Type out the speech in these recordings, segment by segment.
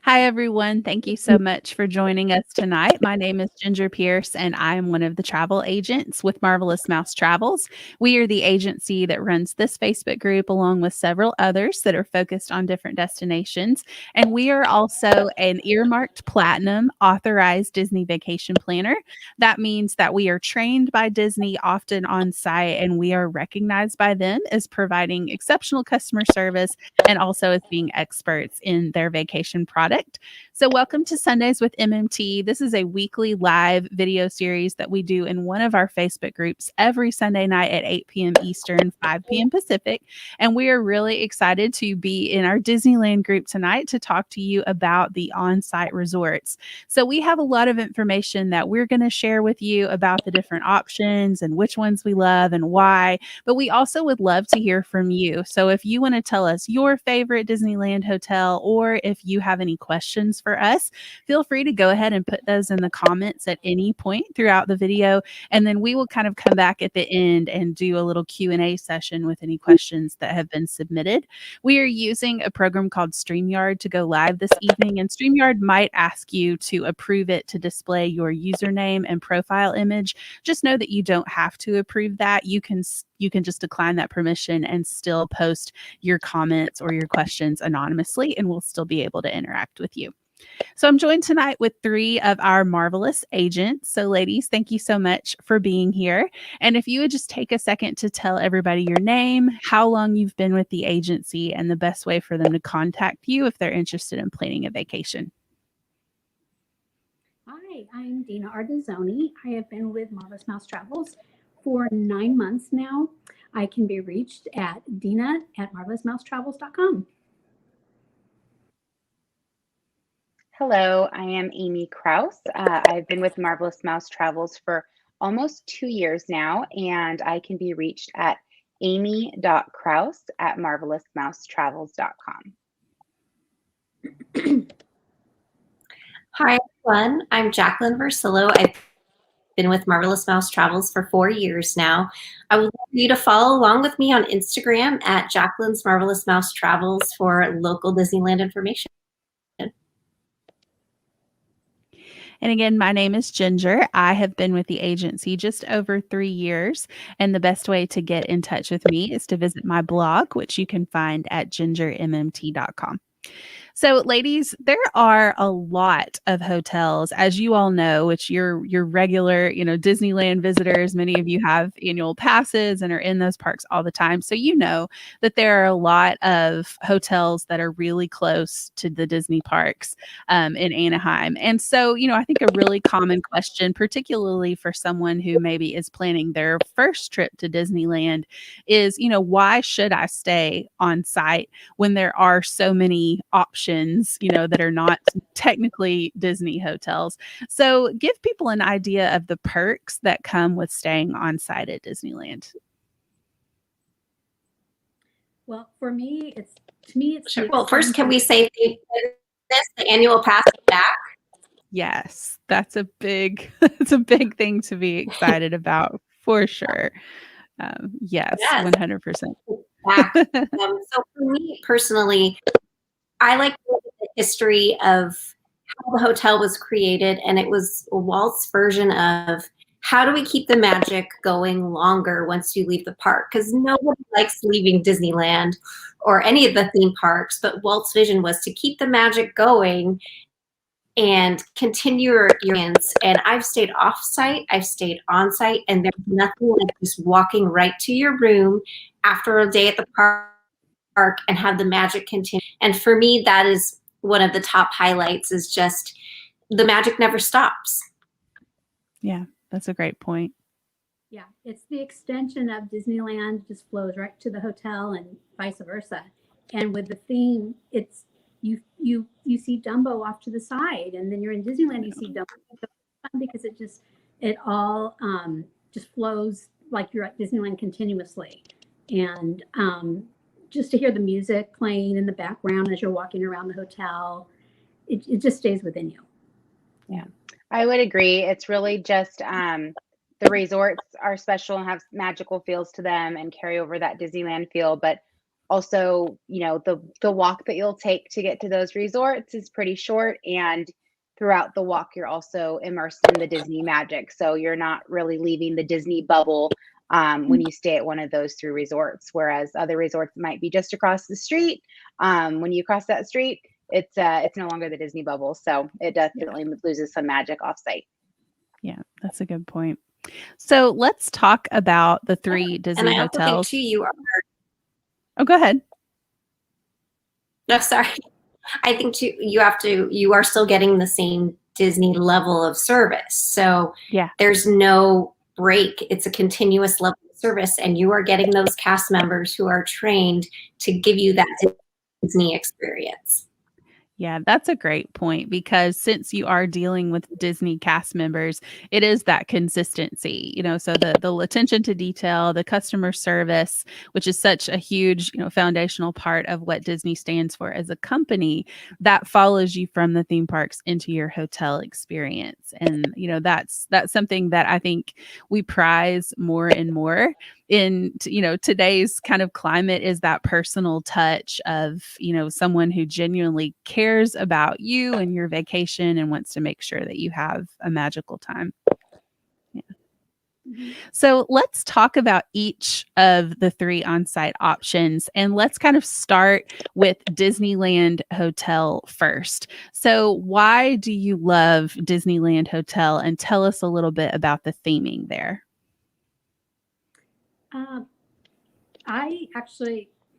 Hi, everyone. Thank you so much for joining us tonight. My name is Ginger Pierce, and I am one of the travel agents with Marvelous Mouse Travels. We are the agency that runs this Facebook group, along with several others that are focused on different destinations. And we are also an earmarked platinum authorized Disney vacation planner. That means that we are trained by Disney, often on site, and we are recognized by them as providing exceptional customer service and also as being experts in their vacation product. So, welcome to Sundays with MMT. This is a weekly live video series that we do in one of our Facebook groups every Sunday night at 8 p.m. Eastern, 5 p.m. Pacific. And we are really excited to be in our Disneyland group tonight to talk to you about the on-site resorts. So, we have a lot of information that we're going to share with you about the different options and which ones we love and why. But we also would love to hear from you. So if you want to tell us your favorite Disneyland hotel, or if you have any questions for us, feel free to go ahead and put those in the comments at any point throughout the video. And then we will kind of come back at the end and do a little Q&A session with any questions that have been submitted. We are using a program called StreamYard to go live this evening, and StreamYard might ask you to approve it to display your username and profile image. Just know that you don't have to approve that. You can just decline that permission and still post your comments or your questions anonymously, and we'll still be able to interact with you. So I'm joined tonight with three of our marvelous agents. So ladies, thank you so much for being here. And if you would just take a second to tell everybody your name, how long you've been with the agency, and the best way for them to contact you if they're interested in planning a vacation. Hi, I'm Dina Ardezzoni. I have been with Marvelous Mouse Travels for 9 months now. I can be reached at dina@marvelousmousetravels.com. Hello, I am Amy Kraus. I've been with Marvelous Mouse Travels for almost 2 years now, and I can be reached at amy.kraus@marvelousmousetravels.com. Hi, everyone. I'm Jacqueline Versillo. I've been with Marvelous Mouse Travels for 4 years now. I would love you to follow along with me on Instagram at Jacqueline's Marvelous Mouse Travels for local Disneyland information. And again, my name is Ginger. I have been with the agency just over 3 years. And the best way to get in touch with me is to visit my blog, which you can find at gingermmt.com. So, ladies, there are a lot of hotels, as you all know, which you're regular, Disneyland visitors. Many of you have annual passes and are in those parks all the time. So you know that there are a lot of hotels that are really close to the Disney parks in Anaheim. And so, I think a really common question, particularly for someone who maybe is planning their first trip to Disneyland, is, why should I stay on site when there are so many options, that are not technically Disney hotels? So give people an idea of the perks that come with staying on site at Disneyland. Well, for me, it's Sure. Well, first, can we say the annual pass back? Yes, that's a big thing to be excited about for sure. Yes, 100%. So for me personally, I like the history of how the hotel was created, and it was Walt's version of how do we keep the magic going longer once you leave the park? Because nobody likes leaving Disneyland or any of the theme parks, but Walt's vision was to keep the magic going and continue your experience. And I've stayed off-site, I've stayed on-site, and there's nothing like just walking right to your room after a day at the park and have the magic continue. And for me, that is one of the top highlights, is just the magic never stops. Yeah, that's a great point. Yeah, it's the extension of Disneyland, just flows right to the hotel and vice versa. And with the theme, it's you see Dumbo off to the side, and then you're in Disneyland, you see Dumbo. It's fun because it all just flows like you're at Disneyland continuously. And just to hear the music playing in the background as you're walking around the hotel, it just stays within you. Yeah, I would agree. It's really just the resorts are special and have magical feels to them and carry over that Disneyland feel. But Also, the walk that you'll take to get to those resorts is pretty short, and throughout the walk, you're also immersed in the Disney magic. So you're not really leaving the Disney bubble when you stay at one of those 3 resorts, whereas other resorts might be just across the street. When you cross that street, it's no longer the Disney bubble, so it definitely loses some magic offsite. Yeah, that's a good point. So let's talk about the 3 And Disney I also think hotels. too, you are. Oh, go ahead. No, sorry. I think too, you are still getting the same Disney level of service. So Yeah. there's no break. It's a continuous level of service, and you are getting those cast members who are trained to give you that Disney experience. Yeah, that's a great point, because since you are dealing with Disney cast members, it is that consistency, so the attention to detail, the customer service, which is such a huge, foundational part of what Disney stands for as a company, that follows you from the theme parks into your hotel experience. And, that's something that I think we prize more and more in today's kind of climate, is that personal touch of someone who genuinely cares about you and your vacation and wants to make sure that you have a magical time. Yeah. So let's talk about each of the 3 on-site options, and let's kind of start with Disneyland Hotel first. So why do you love Disneyland Hotel, and tell us a little bit about the theming there?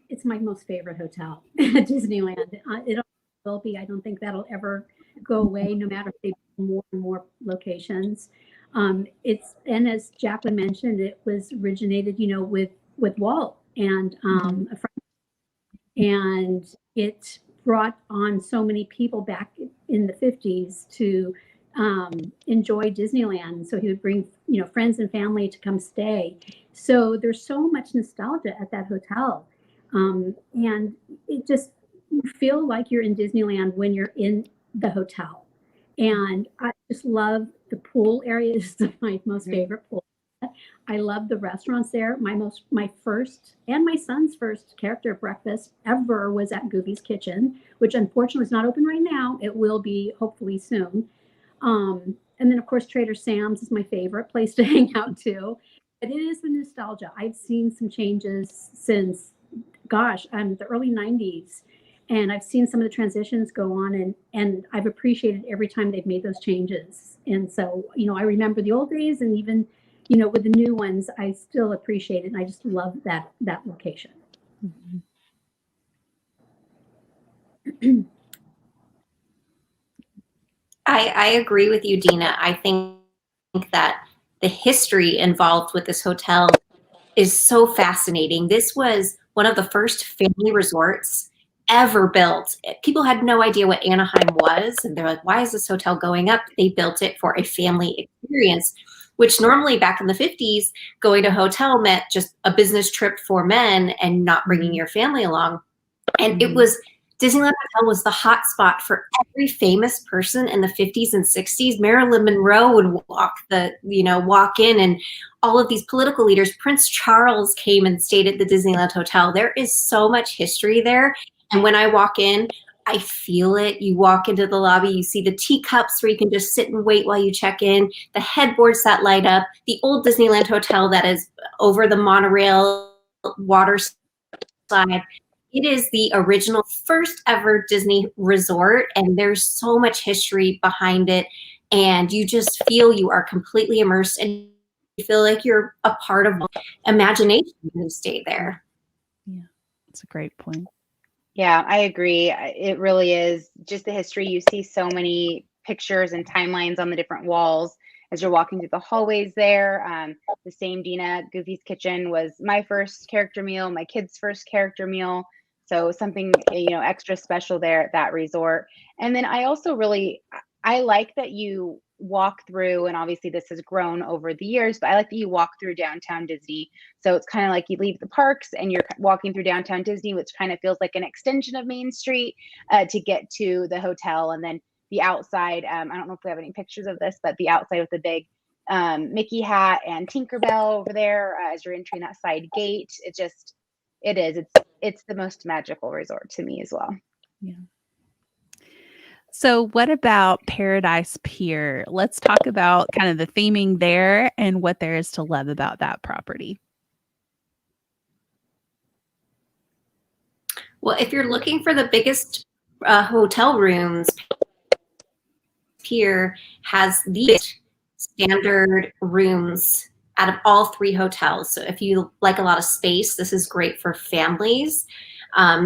It's my most favorite hotel at Disneyland. It will be. I don't think that'll ever go away, no matter if they build more and more locations. And as Jacqueline mentioned, it was originated, with Walt and a friend, and it brought on so many people back in the 50s to enjoy Disneyland. So he would bring, friends and family to come stay. So there's so much nostalgia at that hotel. And it just, you feel like you're in Disneyland when you're in the hotel. And I just love the pool area. This is my most favorite pool. I love the restaurants there. My first and my son's first character breakfast ever was at Goofy's Kitchen, which unfortunately is not open right now. It will be hopefully soon. And then of course Trader Sam's is my favorite place to hang out too. But it is the nostalgia. I've seen some changes since, the early 90s. And I've seen some of the transitions go on, and I've appreciated every time they've made those changes. And so, I remember the old days, and even, with the new ones, I still appreciate it. And I just love that location. Mm-hmm. I agree with you, Dina. I think that the history involved with this hotel is so fascinating. This was one of the first family resorts ever built. People had no idea what Anaheim was, and they're like, why is this hotel going up? They built it for a family experience, which normally back in the 50s, going to a hotel meant just a business trip for men and not bringing your family along. And it was, Disneyland Hotel was the hot spot for every famous person in the 50s and 60s. Marilyn Monroe would walk in, and all of these political leaders. Prince Charles came and stayed at the Disneyland Hotel. There is so much history there. And when I walk in, I feel it. You walk into the lobby, you see the teacups where you can just sit and wait while you check in, the headboards that light up, the old Disneyland Hotel that is over the monorail water slide. It is the original first ever Disney resort, and there's so much history behind it. And you just feel you are completely immersed, and you feel like you're a part of imagination when you stay there. Yeah, that's a great point. Yeah, I agree. It really is just the history. You see so many pictures and timelines on the different walls as you're walking through the hallways there. The same, Dina, Goofy's Kitchen was my first character meal, my kid's first character meal. So something, extra special there at that resort. And then I also I like that you walk through, and obviously this has grown over the years, but I like that you walk through downtown Disney. So it's kind of like you leave the parks and you're walking through downtown Disney, which kind of feels like an extension of Main Street to get to the hotel. And then the outside, I don't know if we have any pictures of this, but the outside with the big Mickey hat and Tinkerbell over there as you're entering that side gate. it is. It's the most magical resort to me as well. Yeah. So what about Paradise Pier? Let's talk about kind of the theming there and what there is to love about that property. Well, if you're looking for the biggest hotel rooms, Pier has the standard rooms out of all 3 hotels. So if you like a lot of space, this is great for families.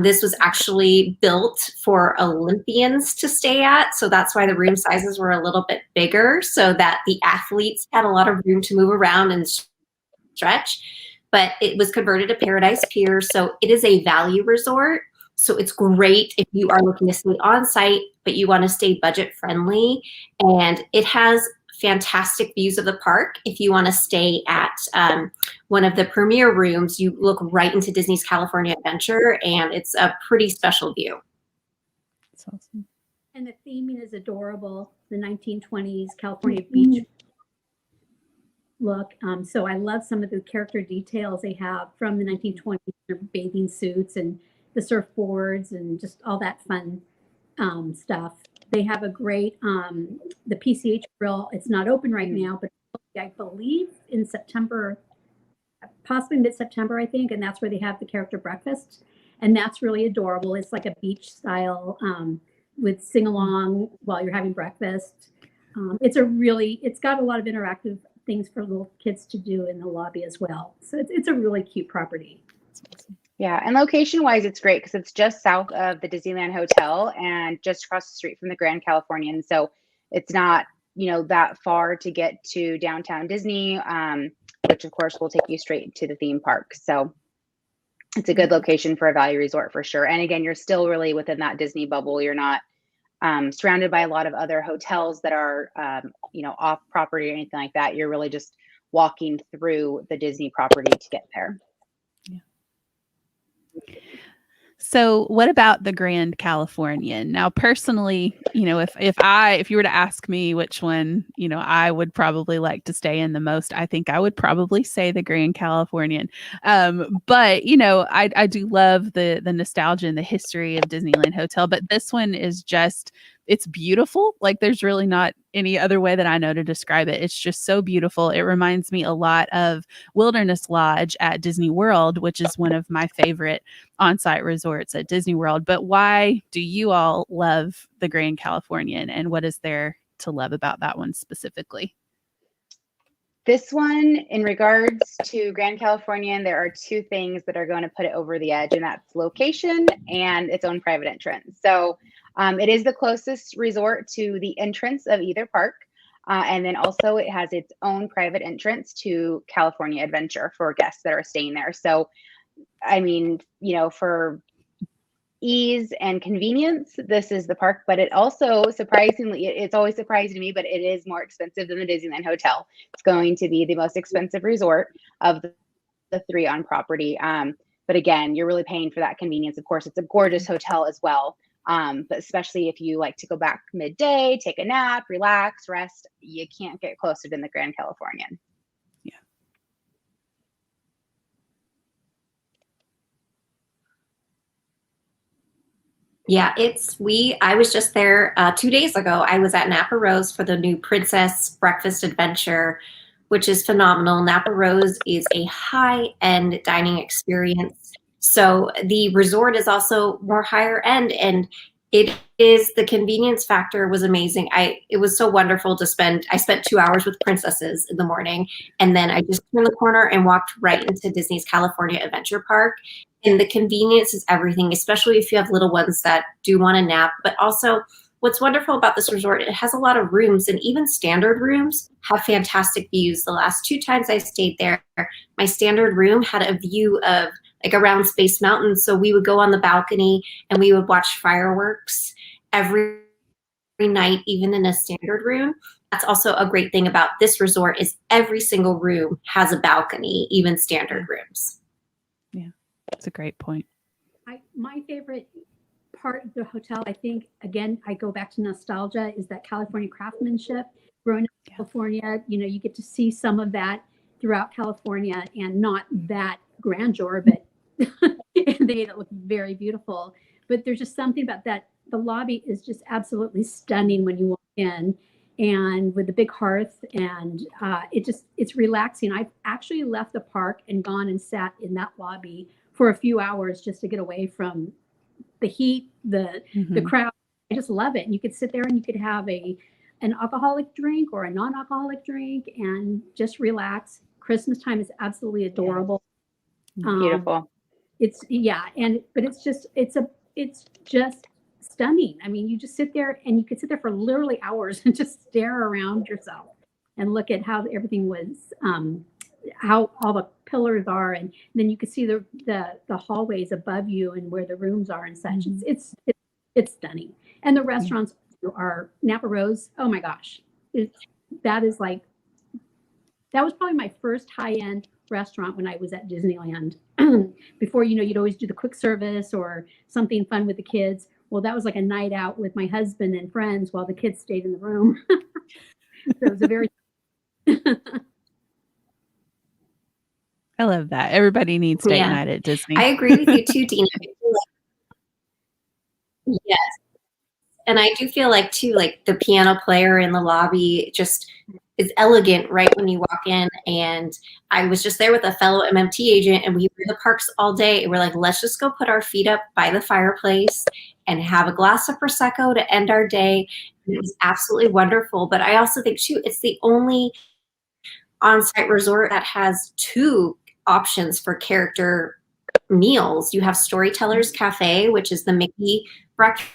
This was actually built for Olympians to stay at. So that's why the room sizes were a little bit bigger, so that the athletes had a lot of room to move around and stretch. But it was converted to Paradise Pier. So it is a value resort. So it's great if you are looking to stay on site, but you want to stay budget friendly. And it has fantastic views of the park. If you want to stay at one of the premier rooms, you look right into Disney's California Adventure, and it's a pretty special view. That's awesome. And the theming is adorable. The 1920s California beach look. So I love some of the character details they have from the 1920s, their bathing suits and the surfboards and just all that fun stuff. They have a great, the PCH Grill. It's not open right now, but I believe in September, possibly mid-September, I think. And that's where they have the character breakfast. And that's really adorable. It's like a beach style with sing-along while you're having breakfast. It's got a lot of interactive things for little kids to do in the lobby as well. So it's a really cute property. Yeah, and location-wise, it's great because it's just south of the Disneyland Hotel and just across the street from the Grand Californian. So it's not, that far to get to downtown Disney, which of course will take you straight to the theme park. So it's a good location for a value resort for sure. And again, you're still really within that Disney bubble. You're not surrounded by a lot of other hotels that are, off property or anything like that. You're really just walking through the Disney property to get there. So what about the Grand Californian? Now, personally, if you were to ask me which one, I would probably like to stay in the most, I think I would probably say the Grand Californian. But I do love the nostalgia and the history of Disneyland Hotel, but this one is it's beautiful. Like there's really not any other way that I know to describe it. It's just so beautiful. It reminds me a lot of Wilderness Lodge at Disney World, which is one of my favorite on-site resorts at Disney World. But why do you all love the Grand Californian, and what is there to love about that one specifically? This one, in regards to Grand Californian, there are 2 things that are going to put it over the edge, and that's location and its own private entrance. So it is the closest resort to the entrance of either park. And then also it has its own private entrance to California Adventure for guests that are staying there. So, I mean, for ease and convenience, this is the park, but it also surprisingly, it's always surprising to me, but it is more expensive than the Disneyland Hotel. It's going to be the most expensive resort of the 3 on property. But again, you're really paying for that convenience. Of course, it's a gorgeous hotel as well. But especially if you like to go back midday, take a nap, relax, rest, you can't get closer than the Grand Californian. Yeah. Yeah, I was just there 2 days ago. I was at Napa Rose for the new Princess Breakfast Adventure, which is phenomenal. Napa Rose is a high-end dining experience. So the resort is also more higher end, and the convenience factor was amazing. It was so wonderful I spent 2 hours with princesses in the morning, and then I just turned the corner and walked right into Disney's California Adventure Park. And the convenience is everything, especially if you have little ones that do want to nap. But also, what's wonderful about this resort, it has a lot of rooms, and even standard rooms have fantastic views. The last 2 times I stayed there, my standard room had a view of around Space Mountain. So we would go on the balcony and we would watch fireworks every night, even in a standard room. That's also a great thing about this resort is every single room has a balcony, even standard rooms. Yeah, that's a great point. My favorite part of the hotel, I think, again, I go back to nostalgia, is that California craftsmanship. Growing up in California, you get to see some of that throughout California, and not that grandeur, but They made it look very beautiful. But there's just something about that. The lobby is just absolutely stunning when you walk in, and with the big hearth, and it's relaxing. I've actually left the park and gone and sat in that lobby for a few hours just to get away from the heat, the crowd. I just love it. And you could sit there and you could have an alcoholic drink or a non-alcoholic drink and just relax. Christmas time is absolutely adorable. Beautiful. But it's just stunning. I mean, you just sit there and you could sit there for literally hours and just stare around yourself and look at how everything was, how all the pillars are, and then you could see the hallways above you and where the rooms are and such. It's stunning. And the restaurants are Napa Rose. Oh my gosh, that was probably my first high-end restaurant when I was at Disneyland. Before, you'd always do the quick service or something fun with the kids. Well, that was like a night out with my husband and friends while the kids stayed in the room. So it was a very I love that. Everybody needs date night at Disney. I agree with you too, Dina. Yes. And I do feel like too, like the piano player in the lobby just is elegant right when you walk in. And I was just there with a fellow MMT agent, and we were in the parks all day. And we're like, let's just go put our feet up by the fireplace and have a glass of Prosecco to end our day. And it was absolutely wonderful. But I also think too, it's the only on-site resort that has 2 options for character meals. You have Storytellers Cafe, which is the Mickey breakfast.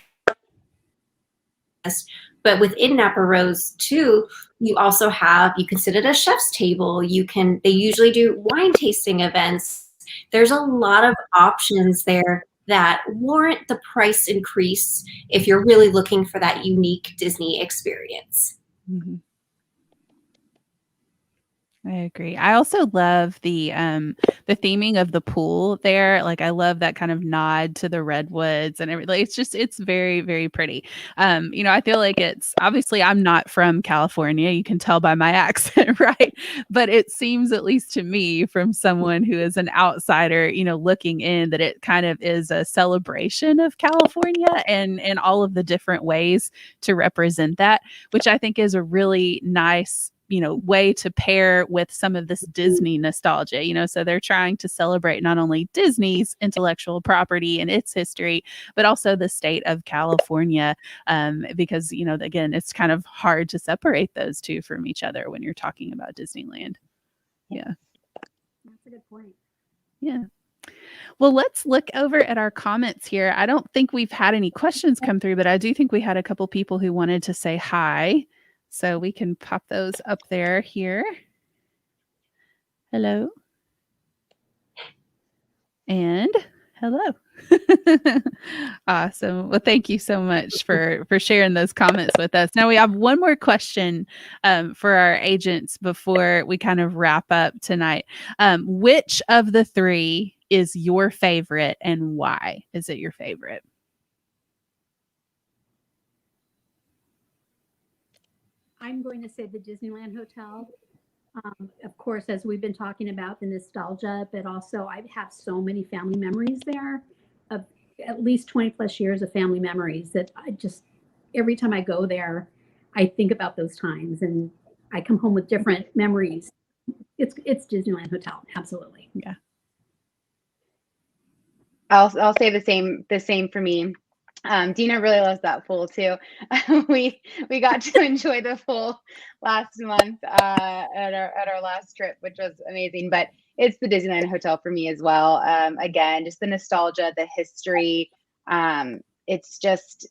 But within Napa Rose too, you also you can sit at a chef's table. They usually do wine tasting events. There's a lot of options there that warrant the price increase if you're really looking for that unique Disney experience. Mm-hmm. I agree. I also love the theming of the pool there. Like, I love that kind of nod to the redwoods and everything. It's very, very pretty. I feel like it's obviously I'm not from California. You can tell by my accent, right? But it seems, at least to me, from someone who is an outsider, looking in, that it kind of is a celebration of California and all of the different ways to represent that, which I think is a really nice way to pair with some of this Disney nostalgia, so they're trying to celebrate not only Disney's intellectual property and its history, but also the state of California, because, again, it's kind of hard to separate those two from each other when you're talking about Disneyland. Yeah. That's a good point. Yeah. Well, let's look over at our comments here. I don't think we've had any questions come through, but I do think we had a couple people who wanted to say hi. So we can pop those up there here. Hello. And hello. Awesome. Well, thank you so much for sharing those comments with us. Now we have one more question for our agents before we kind of wrap up tonight. Which of the 3 is your favorite, and why is it your favorite? I'm going to say the Disneyland Hotel. Of course, as we've been talking about, the nostalgia, but also I have so many family memories there, of at least 20 plus years of family memories, that every time I go there, I think about those times and I come home with different memories. It's Disneyland Hotel. Absolutely. Yeah. I'll say the same for me. Dina really loves that pool too. We got to enjoy the pool last month at our last trip, which was amazing. But it's the Disneyland Hotel for me as well. Again, just the nostalgia, the history. It's just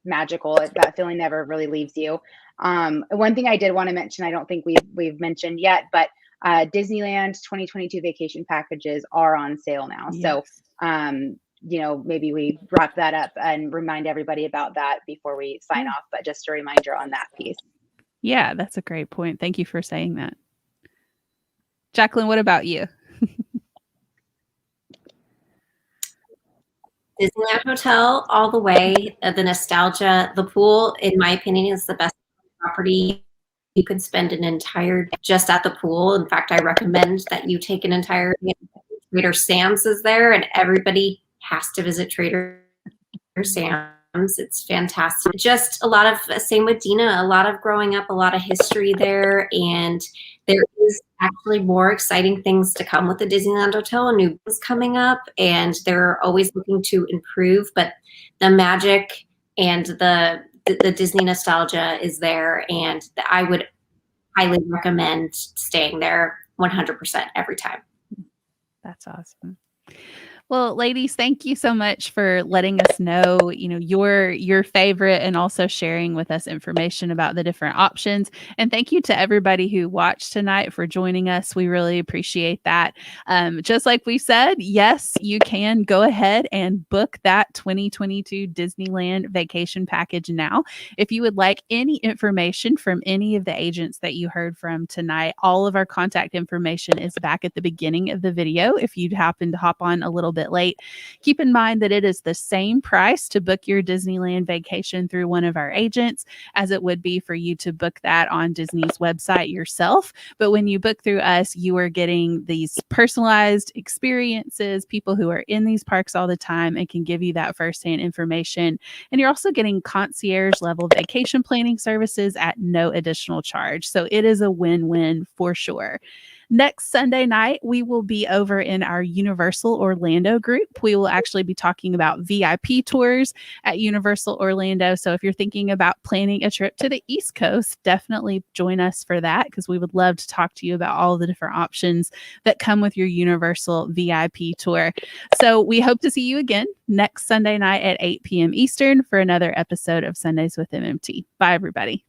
magical. That feeling never really leaves you. One thing I did want to mention, I don't think we've mentioned yet, but Disneyland 2022 vacation packages are on sale now. Yes. So maybe we wrap that up and remind everybody about that before we sign off, but just a reminder on that piece. Yeah, that's a great point. Thank you for saying that. Jacqueline, what about you? Disneyland Hotel all the way. The nostalgia, the pool, in my opinion, is the best property. You can spend an entire day just at the pool. In fact, I recommend that you take an entire day Trader Sam's is there, and everybody has to visit Trader Sam's. It's fantastic. Just a lot of, same with Dina, a lot of growing up, a lot of history there. And there is actually more exciting things to come with the Disneyland Hotel, and new things coming up. And they're always looking to improve, but the magic and the Disney nostalgia is there. And I would highly recommend staying there 100% every time. That's awesome. Well, ladies, thank you so much for letting us know, your favorite, and also sharing with us information about the different options. And thank you to everybody who watched tonight for joining us. We really appreciate that. Just like we said, yes, you can go ahead and book that 2022 Disneyland vacation package now. If you would like any information from any of the agents that you heard from tonight, all of our contact information is back at the beginning of the video. If you happen to hop on a little bit late, keep in mind that it is the same price to book your Disneyland vacation through one of our agents as it would be for you to book that on Disney's website yourself. But when you book through us, you are getting these personalized experiences, people who are in these parks all the time and can give you that firsthand information. And you're also getting concierge level vacation planning services at no additional charge. So it is a win-win for sure. Next Sunday night, we will be over in our Universal Orlando group. We will actually be talking about VIP tours at Universal Orlando. So if you're thinking about planning a trip to the East Coast, definitely join us for that, because we would love to talk to you about all the different options that come with your Universal VIP tour. So we hope to see you again next Sunday night at 8 p.m. Eastern for another episode of Sundays with MMT. Bye, everybody.